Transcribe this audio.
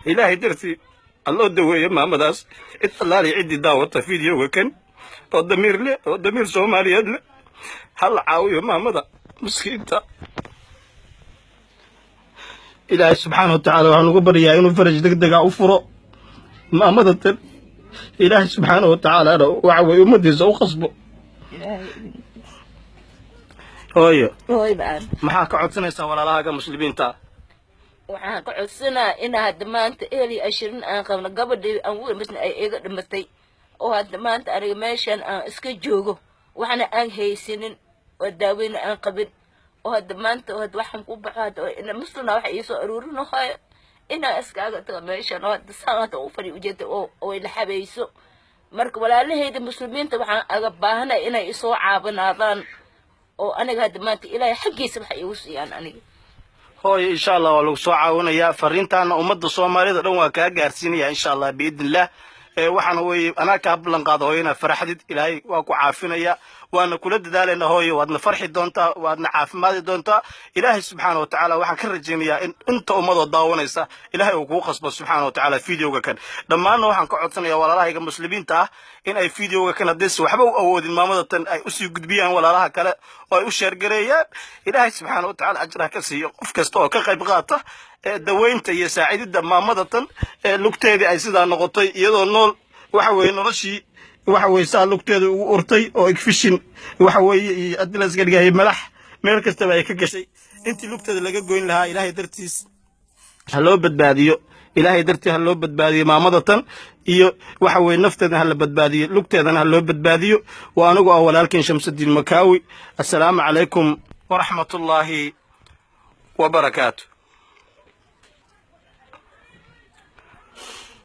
إلهي درتي الله دوي ما مداس اطلع لي عندي دعوة فيديو وكان والضمير له والضمير سومالي له هل عاوي ما مدى مسكينتا إلهي سبحانه وتعالى وحنو بريا إنه فرج دقدقة وفرو ما مدى إلهي سبحانه وتعالى وعوي ومدز وخصبه هوي بعد ما حاك عدسنا ولا لها مسلمين تا waxaan ka codsanaa in hadda maanta eeli ashirin aan qabno gabadhii aan u imisna ay iga dhimatay oo hadda maanta aniga meeshan aan iska joogo waxna aan haysanin oo daaweyna aan qabin oo hadda maanta oo waxaan ku baxaad oo ina muslina wax ii soo aruurinahay ina iskaaga taga meeshan oo hadda saacada u fari ujeedo oo ila xabayso marka walaalahayda muslimiinta waxaan aga baahanay inay isoo caabinaadaan oo aniga hadda maanta ilaahay xaqiisa wax iigu siiyaan aniga هوي إن شاء الله ولو سوعة يا فرينتان ومد الصومالي ده نوع كأجرسيني إن شاء الله بإذن الله وحنا هوي أنا كابلن قاضينا فرحت إلهي وأكو عافنا يا وأنا كل ده لنا هوي وأنا فرحي دونتا وأنا عاف ماذا دونتا إلهي سبحانه وتعالى وحنا كرجيني يا أنت ومد الضاونة يسا إلهي وقوقص بس سبحانه وتعالى فيديو كان لما أنا وحنا قعدنا يا ولا راهي كمسلمين تا إن أي فيديو كان دس وحبوا أود المامضة أي أسي قد بيان ولا راها كلا أي أشير قرية إلهي سبحانه وتعالى أجرها كسي كستو كقيب غاطة daweynta iyo saacidida maamada lugteedii ay sidaa noqotay iyadoo nool waxa weeye noloshii waxa weeye saa lugteeda ugu urtay oo igfishin waxa weeye adlas gadgahay madax meel kasta ay ka gashay intii lugteeda laga goyn lahaa ilaahay dartiis ha loo badbaadiyo ilaahay dartii ha loo badbaadiyo maamada iyo waxa weeye nafteeda ha la badbaadiyo lugteedana ha loo badbaadiyo waa anigu ah walaalkeen Shamsuddin Makaawi assalaamu calaykum wa rahmatullaahi wa barakaatuh